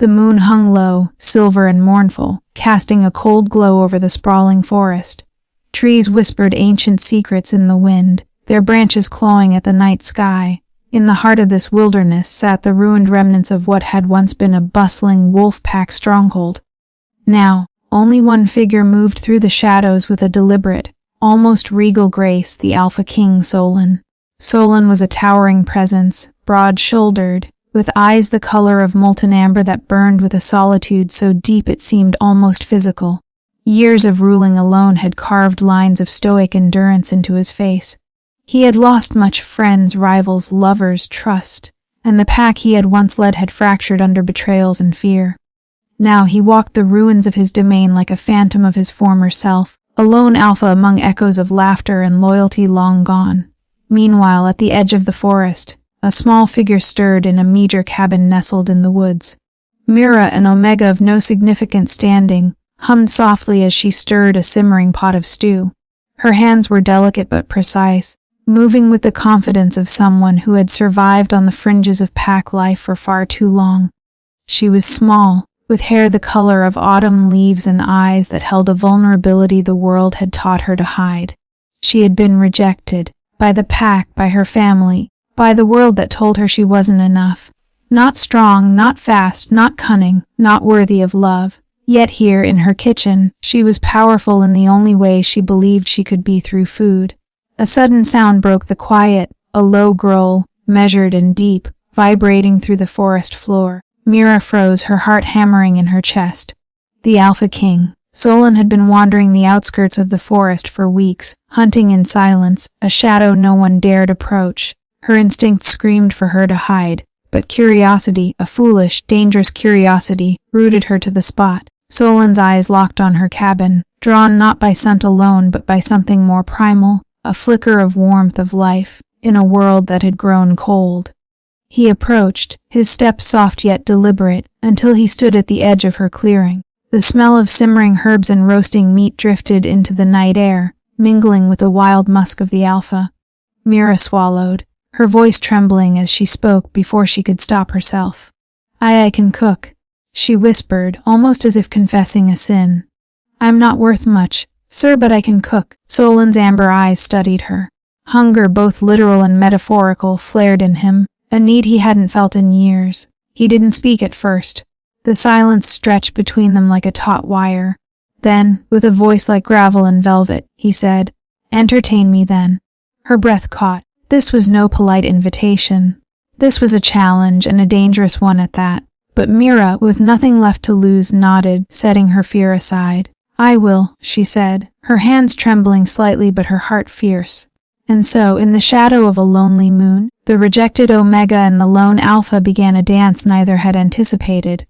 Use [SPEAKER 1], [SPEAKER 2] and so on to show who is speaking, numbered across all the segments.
[SPEAKER 1] The moon hung low, silver and mournful, casting a cold glow over the sprawling forest. Trees whispered ancient secrets in the wind, their branches clawing at the night sky. In the heart of this wilderness sat the ruined remnants of what had once been a bustling wolf-pack stronghold. Now, only one figure moved through the shadows with a deliberate, almost regal grace, the Alpha King Solon. Solon was a towering presence, broad-shouldered, with eyes the color of molten amber that burned with a solitude so deep it seemed almost physical. Years of ruling alone had carved lines of stoic endurance into his face. He had lost much friends, rivals, lovers, trust, and the pack he had once led had fractured under betrayals and fear. Now he walked the ruins of his domain like a phantom of his former self, a lone alpha among echoes of laughter and loyalty long gone. Meanwhile, at the edge of the forest, a small figure stirred in a meager cabin nestled in the woods. Mira, an omega of no significant standing, hummed softly as she stirred a simmering pot of stew. Her hands were delicate but precise, moving with the confidence of someone who had survived on the fringes of pack life for far too long. She was small, with hair the color of autumn leaves and eyes that held a vulnerability the world had taught her to hide. She had been rejected, by the pack, by her family, by the world that told her she wasn't enough. Not strong, not fast, not cunning, not worthy of love. Yet here, in her kitchen, she was powerful in the only way she believed she could be, through food. A sudden sound broke the quiet, a low growl, measured and deep, vibrating through the forest floor. Mira froze, her heart hammering in her chest. The Alpha King. Solon had been wandering the outskirts of the forest for weeks, hunting in silence, a shadow no one dared approach. Her instinct screamed for her to hide, but curiosity, a foolish, dangerous curiosity, rooted her to the spot. Solon's eyes locked on her cabin, drawn not by scent alone but by something more primal, a flicker of warmth of life, in a world that had grown cold. He approached, his step soft yet deliberate, until he stood at the edge of her clearing. The smell of simmering herbs and roasting meat drifted into the night air, mingling with the wild musk of the alpha. Mira swallowed, her voice trembling as she spoke before she could stop herself. I can cook," she whispered, almost as if confessing a sin. "I'm not worth much, sir, but I can cook." Solon's amber eyes studied her. Hunger, both literal and metaphorical, flared in him, a need he hadn't felt in years. He didn't speak at first. The silence stretched between them like a taut wire. Then, with a voice like gravel and velvet, he said, "Entertain me then." Her breath caught. This was no polite invitation. This was a challenge, and a dangerous one at that. But Mira, with nothing left to lose, nodded, setting her fear aside. "I will," she said, her hands trembling slightly but her heart fierce. And so, in the shadow of a lonely moon, the rejected Omega and the lone Alpha began a dance neither had anticipated.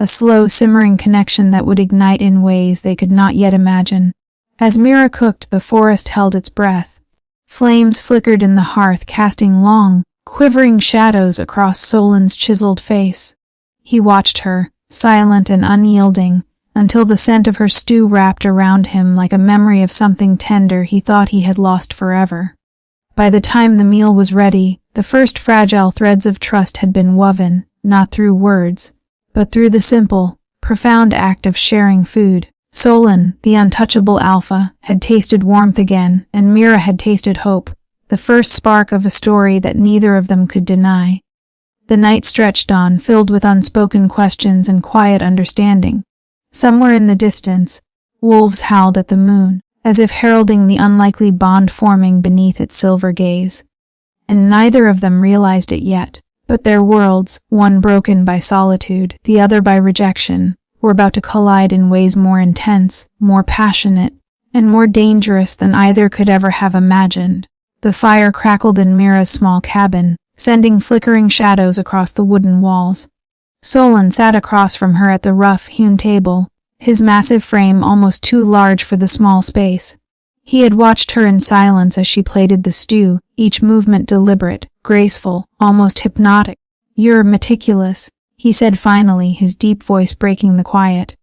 [SPEAKER 1] A slow, simmering connection that would ignite in ways they could not yet imagine. As Mira cooked, the forest held its breath. Flames flickered in the hearth, casting long, quivering shadows across Solon's chiseled face. He watched her, silent and unyielding, until the scent of her stew wrapped around him like a memory of something tender he thought he had lost forever. By the time the meal was ready, the first fragile threads of trust had been woven, not through words, but through the simple, profound act of sharing food. Solon, the untouchable alpha, had tasted warmth again, and Mira had tasted hope, the first spark of a story that neither of them could deny. The night stretched on, filled with unspoken questions and quiet understanding. Somewhere in the distance, wolves howled at the moon, as if heralding the unlikely bond forming beneath its silver gaze. And neither of them realized it yet, but their worlds, one broken by solitude, the other by rejection, were about to collide in ways more intense, more passionate, and more dangerous than either could ever have imagined. The fire crackled in Mira's small cabin, sending flickering shadows across the wooden walls. Solon sat across from her at the rough-hewn table, his massive frame almost too large for the small space. He had watched her in silence as she plated the stew, each movement deliberate, graceful, almost hypnotic. "You're meticulous," he said finally, his deep voice breaking the quiet.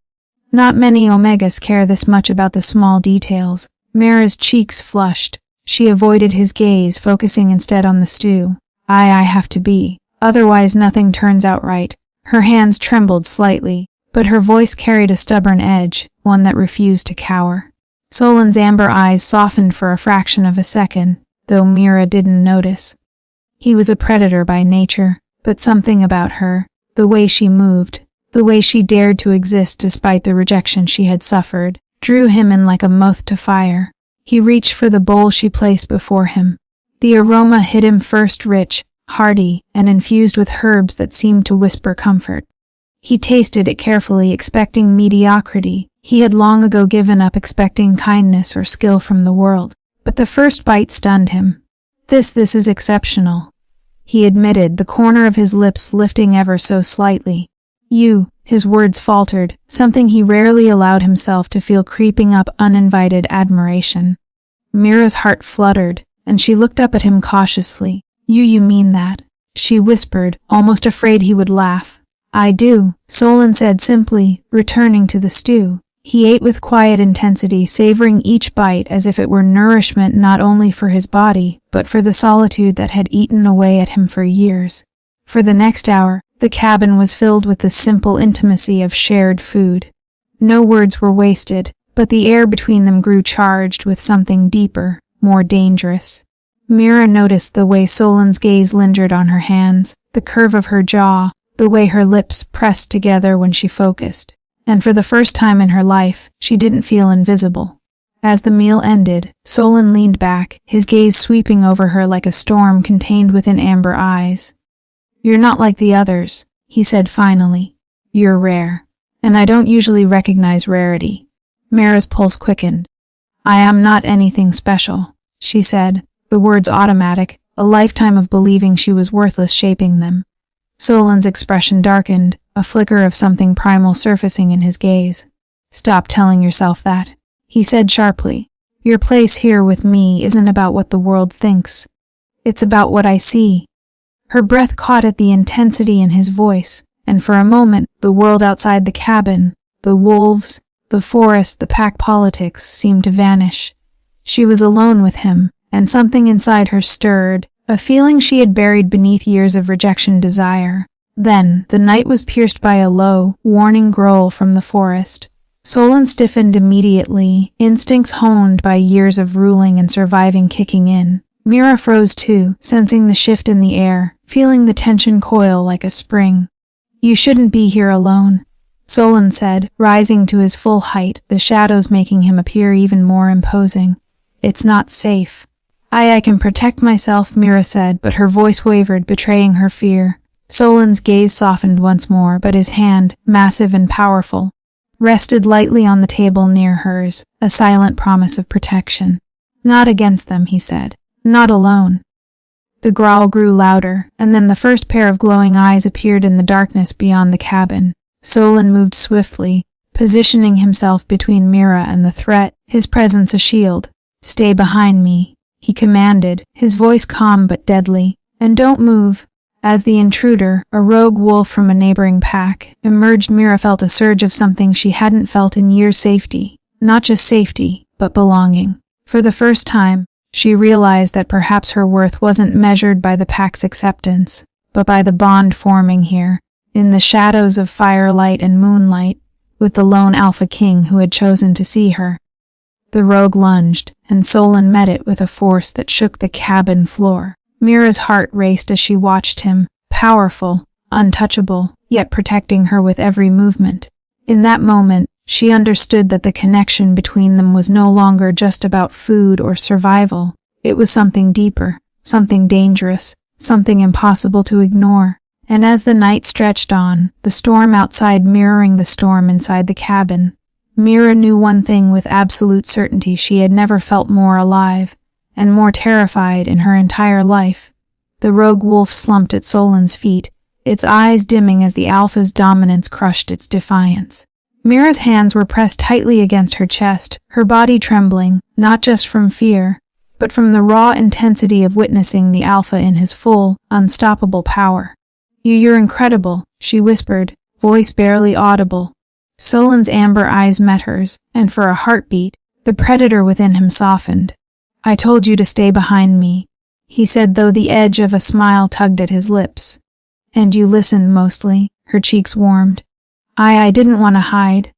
[SPEAKER 1] Not many Omegas care this much about the small details. Mira's cheeks flushed. She avoided his gaze, focusing instead on the stew. I have to be. Otherwise nothing turns out right." Her hands trembled slightly, but her voice carried a stubborn edge, one that refused to cower. Solon's amber eyes softened for a fraction of a second, though Mira didn't notice. He was a predator by nature, but something about her, the way she moved, the way she dared to exist despite the rejection she had suffered, drew him in like a moth to fire. He reached for the bowl she placed before him. The aroma hit him first rich, hearty, and infused with herbs that seemed to whisper comfort. He tasted it carefully, expecting mediocrity. He had long ago given up expecting kindness or skill from the world. But the first bite stunned him. This is exceptional, he admitted, the corner of his lips lifting ever so slightly. His words faltered, something he rarely allowed himself to feel creeping up uninvited admiration. Mira's heart fluttered, and she looked up at him cautiously. You mean that? She whispered, almost afraid he would laugh. I do, Solon said simply, returning to the stew. He ate with quiet intensity, savoring each bite as if it were nourishment not only for his body, but for the solitude that had eaten away at him for years. For the next hour, the cabin was filled with the simple intimacy of shared food. No words were wasted, but the air between them grew charged with something deeper, more dangerous. Mira noticed the way Solon's gaze lingered on her hands, the curve of her jaw, the way her lips pressed together when she focused. And for the first time in her life, she didn't feel invisible. As the meal ended, Solon leaned back, his gaze sweeping over her like a storm contained within amber eyes. You're not like the others, he said finally. You're rare. And I don't usually recognize rarity. Mira's pulse quickened. I am not anything special, she said, the words automatic, a lifetime of believing she was worthless shaping them. Solon's expression darkened, a flicker of something primal surfacing in his gaze. Stop telling yourself that, he said sharply. Your place here with me isn't about what the world thinks. It's about what I see. Her breath caught at the intensity in his voice, and for a moment, the world outside the cabin, the wolves, the forest, the pack politics seemed to vanish. She was alone with him, and something inside her stirred, a feeling she had buried beneath years of rejection desire. Then, the night was pierced by a low, warning growl from the forest. Solon stiffened immediately, instincts honed by years of ruling and surviving kicking in. Mira froze too, sensing the shift in the air, feeling the tension coil like a spring. You shouldn't be here alone, Solon said, rising to his full height, the shadows making him appear even more imposing. It's not safe. I can protect myself, Mira said, but her voice wavered, betraying her fear. Solon's gaze softened once more, but his hand, massive and powerful, rested lightly on the table near hers, a silent promise of protection. Not against them, he said. Not alone. The growl grew louder, and then the first pair of glowing eyes appeared in the darkness beyond the cabin. Solon moved swiftly, positioning himself between Mira and the threat, his presence a shield. Stay behind me, he commanded, his voice calm but deadly. And don't move. As the intruder, a rogue wolf from a neighboring pack, emerged, Mira felt a surge of something she hadn't felt in years: safety. Not just safety, but belonging. For the first time, she realized that perhaps her worth wasn't measured by the pack's acceptance, but by the bond forming here, in the shadows of firelight and moonlight, with the lone alpha king who had chosen to see her. The rogue lunged, and Solon met it with a force that shook the cabin floor. Mira's heart raced as she watched him, powerful, untouchable, yet protecting her with every movement. In that moment, she understood that the connection between them was no longer just about food or survival. It was something deeper, something dangerous, something impossible to ignore. And as the night stretched on, the storm outside mirroring the storm inside the cabin, Mira knew one thing with absolute certainty: she had never felt more alive and more terrified in her entire life. The rogue wolf slumped at Solon's feet, its eyes dimming as the alpha's dominance crushed its defiance. Mira's hands were pressed tightly against her chest, her body trembling, not just from fear, but from the raw intensity of witnessing the alpha in his full, unstoppable power. You're incredible, she whispered, voice barely audible. Solon's amber eyes met hers, and for a heartbeat, the predator within him softened. I told you to stay behind me, he said, though the edge of a smile tugged at his lips. And you listened mostly, Her cheeks warmed. I didn't want to hide.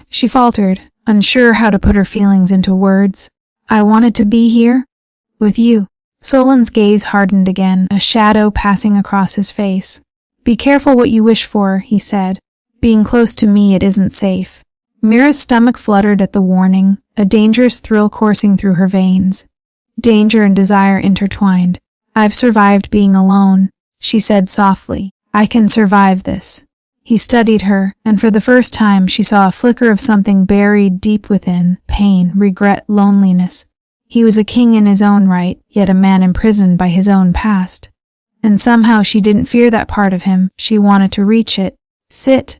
[SPEAKER 1] She faltered, unsure how to put her feelings into words. I wanted to be here. With you. Solon's gaze hardened again, a shadow passing across his face. Be careful what you wish for, he said. Being close to me, it isn't safe. Mira's stomach fluttered at the warning, a dangerous thrill coursing through her veins. Danger and desire intertwined. I've survived being alone, she said softly. I can survive this. He studied her, and for the first time she saw a flicker of something buried deep within, pain, regret, loneliness. He was a king in his own right, yet a man imprisoned by his own past. And somehow she didn't fear that part of him, she wanted to reach it. Sit,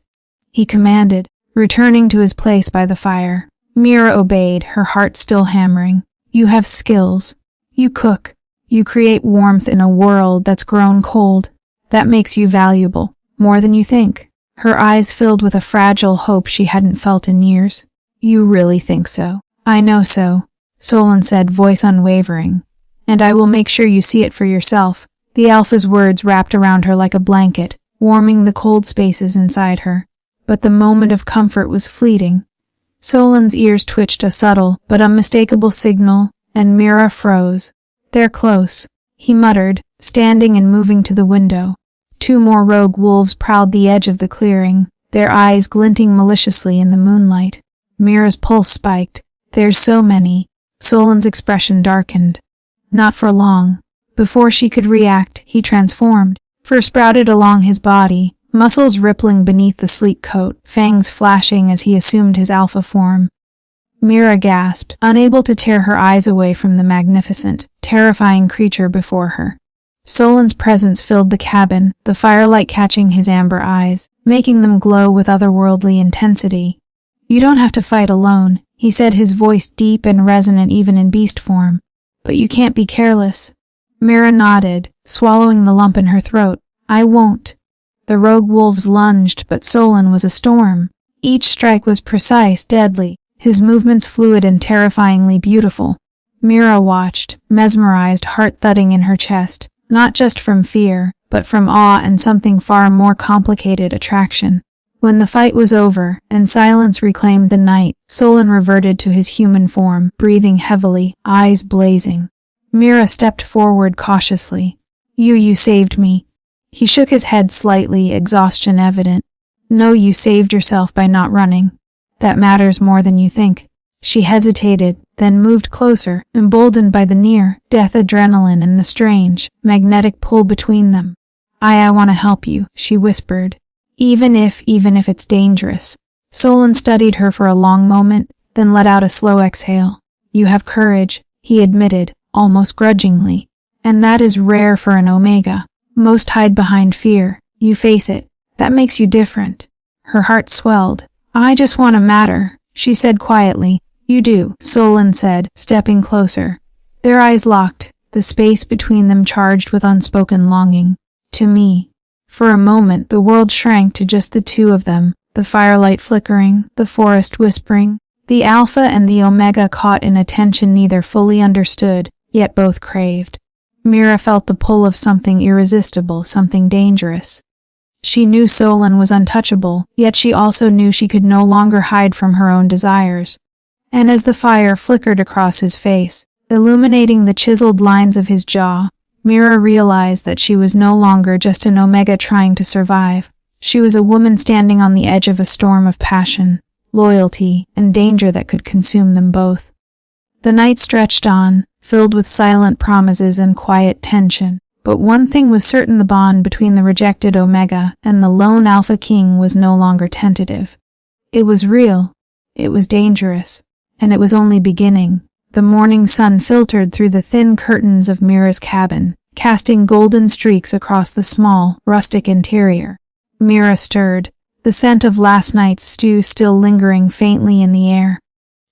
[SPEAKER 1] he commanded, returning to his place by the fire. Mira obeyed, her heart still hammering. You have skills. You cook. You create warmth in a world that's grown cold. That makes you valuable, more than you think. Her eyes filled with a fragile hope she hadn't felt in years. You really think so? I know so, Solon said, voice unwavering. And I will make sure you see it for yourself. The alpha's words wrapped around her like a blanket, warming the cold spaces inside her. But the moment of comfort was fleeting. Solon's ears twitched a subtle but unmistakable signal, and Mira froze. They're close, he muttered, standing and moving to the window. 2 more rogue wolves prowled the edge of the clearing, their eyes glinting maliciously in the moonlight. Mira's pulse spiked. There's so many. Solon's expression darkened. Not for long. Before she could react, he transformed. Fur sprouted along his body, muscles rippling beneath the sleek coat, fangs flashing as he assumed his alpha form. Mira gasped, unable to tear her eyes away from the magnificent, terrifying creature before her. Solon's presence filled the cabin, the firelight catching his amber eyes, making them glow with otherworldly intensity. You don't have to fight alone, he said, his voice deep and resonant even in beast form. But you can't be careless. Mira nodded, swallowing the lump in her throat. I won't. The rogue wolves lunged, but Solon was a storm. Each strike was precise, deadly, his movements fluid and terrifyingly beautiful. Mira watched, mesmerized, heart thudding in her chest, not just from fear, but from awe and something far more complicated, attraction. When the fight was over, and silence reclaimed the night, Solon reverted to his human form, breathing heavily, eyes blazing. Mira stepped forward cautiously. You saved me. He shook his head slightly, exhaustion evident. No, you saved yourself by not running. That matters more than you think. She hesitated, then moved closer, emboldened by the near death adrenaline and the strange, magnetic pull between them. I want to help you, she whispered. Even if it's dangerous. Solon studied her for a long moment, then let out a slow exhale. You have courage, he admitted, almost grudgingly. And that is rare for an Omega. Most hide behind fear. You face it. That makes you different. Her heart swelled. I just want to matter, she said quietly. You do, Solon said, stepping closer. Their eyes locked, the space between them charged with unspoken longing. To me. For a moment the world shrank to just the two of them, the firelight flickering, the forest whispering, the Alpha and the Omega caught in a tension neither fully understood, yet both craved. Mira felt the pull of something irresistible, something dangerous. She knew Solon was untouchable, yet she also knew she could no longer hide from her own desires. And as the fire flickered across his face, illuminating the chiseled lines of his jaw, Mira realized that she was no longer just an Omega trying to survive. She was a woman standing on the edge of a storm of passion, loyalty, and danger that could consume them both. The night stretched on, filled with silent promises and quiet tension, but one thing was certain: the bond between the rejected Omega and the lone Alpha King was no longer tentative. It was real, it was dangerous, and it was only beginning. The morning sun filtered through the thin curtains of Mira's cabin, casting golden streaks across the small, rustic interior. Mira stirred, the scent of last night's stew still lingering faintly in the air.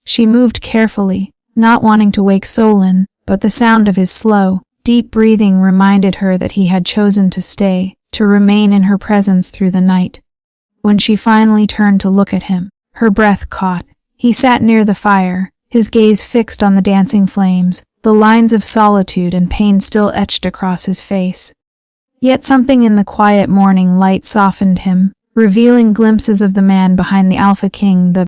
[SPEAKER 1] She moved carefully, not wanting to wake Solon, but the sound of his slow, deep breathing reminded her that he had chosen to stay, to remain in her presence through the night. When she finally turned to look at him, her breath caught. He sat near the fire, his gaze fixed on the dancing flames, the lines of solitude and pain still etched across his face. Yet something in the quiet morning light softened him, revealing glimpses of the man behind the Alpha King, the